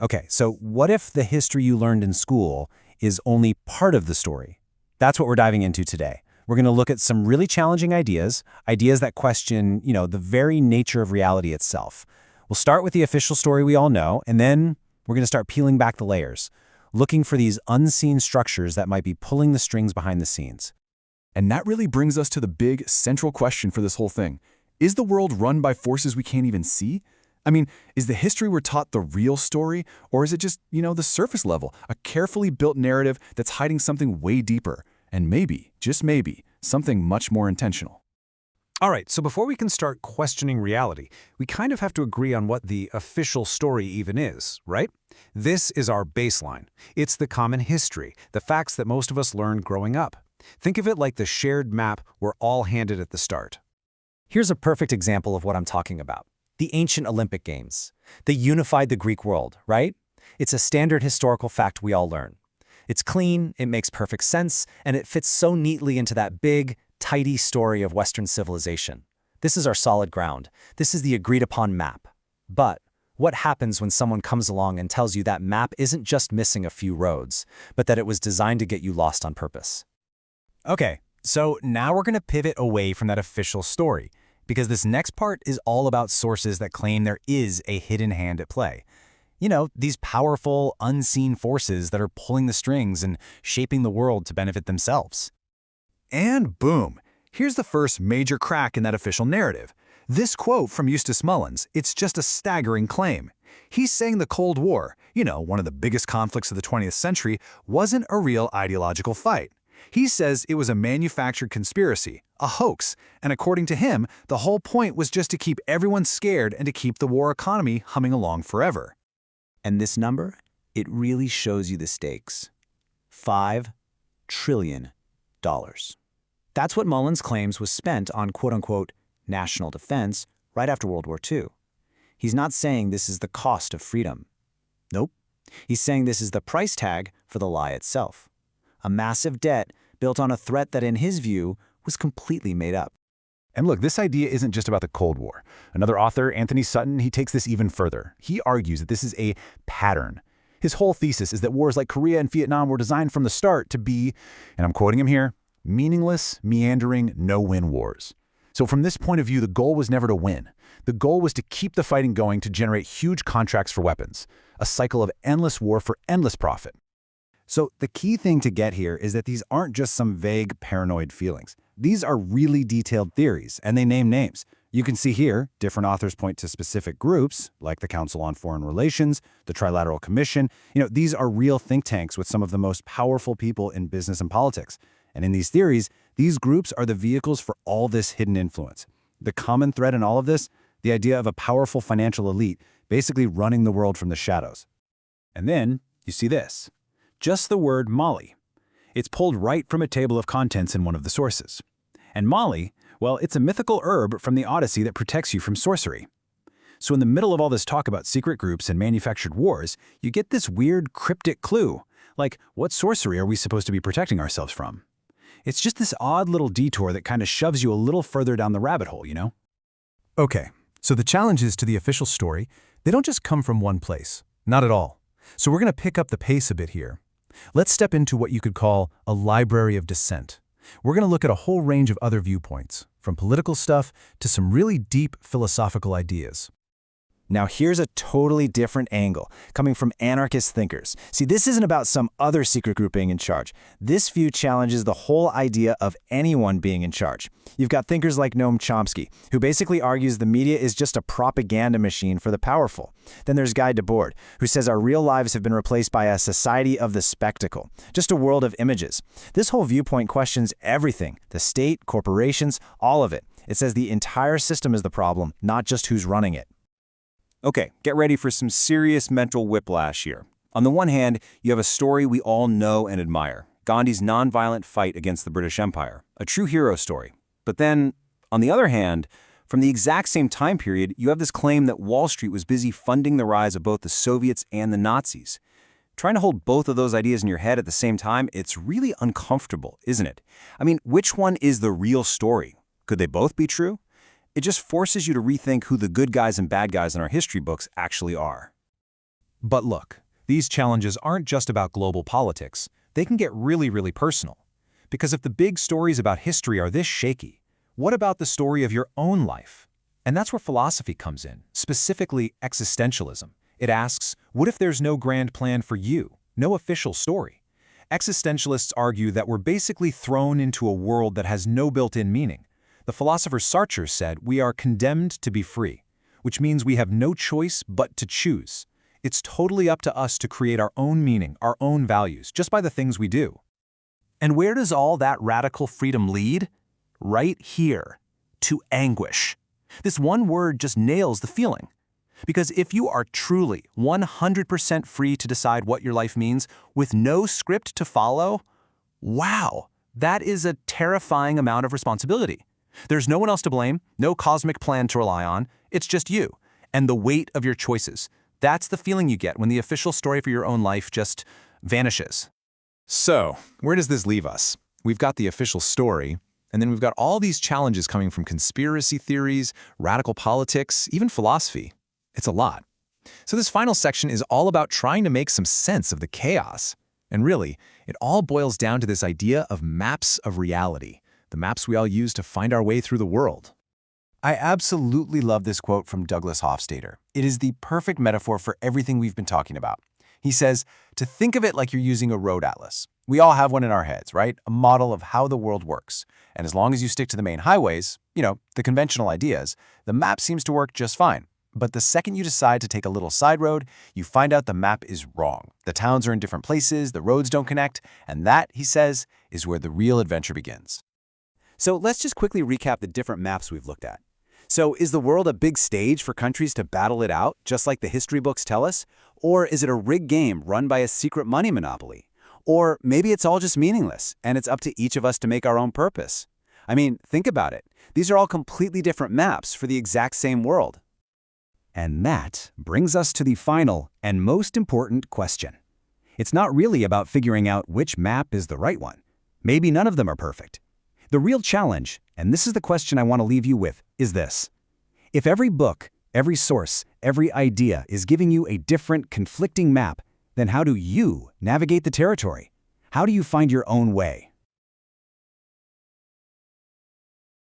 Okay, so what if the history you learned in school is only part of the story? That's what we're diving into today. We're going to look at some really challenging ideas that question, the very nature of reality itself. We'll start with the official story we all know, and then we're going to start peeling back the layers, looking for these unseen structures that might be pulling the strings behind the scenes. And that really brings us to the big, central question for this whole thing. Is the world run by forces we can't even see? I mean, is the history we're taught the real story, or is it just, the surface level, a carefully built narrative that's hiding something way deeper, and maybe, just maybe, something much more intentional? All right, so before we can start questioning reality, we kind of have to agree on what the official story even is, right? This is our baseline. It's the common history, the facts that most of us learned growing up. Think of it like the shared map we're all handed at the start. Here's a perfect example of what I'm talking about. The ancient Olympic Games. They unified the Greek world, right? It's a standard historical fact we all learn. It's clean, it makes perfect sense, and it fits so neatly into that big, tidy story of Western civilization. This is our solid ground. This is the agreed-upon map. But what happens when someone comes along and tells you that map isn't just missing a few roads, but that it was designed to get you lost on purpose? Okay, so now we're going to pivot away from that official story, because this next part is all about sources that claim there is a hidden hand at play. These powerful, unseen forces that are pulling the strings and shaping the world to benefit themselves. And boom, here's the first major crack in that official narrative. This quote from Eustace Mullins, it's just a staggering claim. He's saying the Cold War, one of the biggest conflicts of the 20th century, wasn't a real ideological fight. He says it was a manufactured conspiracy, a hoax, and according to him, the whole point was just to keep everyone scared and to keep the war economy humming along forever. And this number, it really shows you the stakes. $5 trillion. That's what Mullins claims was spent on quote-unquote national defense right after World War II. He's not saying this is the cost of freedom. Nope. He's saying this is the price tag for the lie itself. A massive debt built on a threat that in his view was completely made up. And look, this idea isn't just about the Cold War. Another author, Anthony Sutton, he takes this even further. He argues that this is a pattern. His whole thesis is that wars like Korea and Vietnam were designed from the start to be, and I'm quoting him here, meaningless, meandering, no-win wars. So from this point of view, the goal was never to win. The goal was to keep the fighting going to generate huge contracts for weapons, a cycle of endless war for endless profit. So the key thing to get here is that these aren't just some vague paranoid feelings. These are really detailed theories, and they name names. You can see here, different authors point to specific groups, like the Council on Foreign Relations, the Trilateral Commission. These are real think tanks with some of the most powerful people in business and politics. And in these theories, these groups are the vehicles for all this hidden influence. The common thread in all of this, the idea of a powerful financial elite basically running the world from the shadows. And then you see this. Just the word Molly. It's pulled right from a table of contents in one of the sources. And Molly, well, it's a mythical herb from the Odyssey that protects you from sorcery. So in the middle of all this talk about secret groups and manufactured wars, you get this weird cryptic clue, like what sorcery are we supposed to be protecting ourselves from? It's just this odd little detour that kind of shoves you a little further down the rabbit hole, Okay, so the challenges to the official story, they don't just come from one place. Not at all. So we're going to pick up the pace a bit here. Let's step into what you could call a library of dissent. We're going to look at a whole range of other viewpoints, from political stuff to some really deep philosophical ideas. Now here's a totally different angle, coming from anarchist thinkers. See, this isn't about some other secret group being in charge. This view challenges the whole idea of anyone being in charge. You've got thinkers like Noam Chomsky, who basically argues the media is just a propaganda machine for the powerful. Then there's Guy Debord, who says our real lives have been replaced by a society of the spectacle, just a world of images. This whole viewpoint questions everything, the state, corporations, all of it. It says the entire system is the problem, not just who's running it. Okay, get ready for some serious mental whiplash here. On the one hand, you have a story we all know and admire, Gandhi's nonviolent fight against the British Empire, a true hero story. But then, on the other hand, from the exact same time period, you have this claim that Wall Street was busy funding the rise of both the Soviets and the Nazis. Trying to hold both of those ideas in your head at the same time, it's really uncomfortable, isn't it? I mean, which one is the real story? Could they both be true? It just forces you to rethink who the good guys and bad guys in our history books actually are. But look, these challenges aren't just about global politics. They can get really, really personal. Because if the big stories about history are this shaky, what about the story of your own life? And that's where philosophy comes in, specifically existentialism. It asks, what if there's no grand plan for you, no official story? Existentialists argue that we're basically thrown into a world that has no built-in meaning. The philosopher Sartre said we are condemned to be free, which means we have no choice but to choose. It's totally up to us to create our own meaning, our own values, just by the things we do. And where does all that radical freedom lead? Right here, to anguish. This one word just nails the feeling. Because if you are truly 100% free to decide what your life means with no script to follow, wow, that is a terrifying amount of responsibility. There's no one else to blame, no cosmic plan to rely on, it's just you and the weight of your choices. That's the feeling you get when the official story for your own life just vanishes. So, where does this leave us? We've got the official story, and then we've got all these challenges coming from conspiracy theories, radical politics, even philosophy. It's a lot. So this final section is all about trying to make some sense of the chaos. And really, it all boils down to this idea of maps of reality, the maps we all use to find our way through the world. I absolutely love this quote from Douglas Hofstadter. It is the perfect metaphor for everything we've been talking about. He says, to think of it like you're using a road atlas. We all have one in our heads, right? A model of how the world works. And as long as you stick to the main highways, the conventional ideas, the map seems to work just fine. But the second you decide to take a little side road, you find out the map is wrong. The towns are in different places, the roads don't connect, and that, he says, is where the real adventure begins. So let's just quickly recap the different maps we've looked at. So is the world a big stage for countries to battle it out, just like the history books tell us? Or is it a rigged game run by a secret money monopoly? Or maybe it's all just meaningless, and it's up to each of us to make our own purpose. I mean, think about it. These are all completely different maps for the exact same world. And that brings us to the final and most important question. It's not really about figuring out which map is the right one. Maybe none of them are perfect. The real challenge, and this is the question I want to leave you with, is this. If every book, every source, every idea is giving you a different, conflicting map, then how do you navigate the territory? How do you find your own way?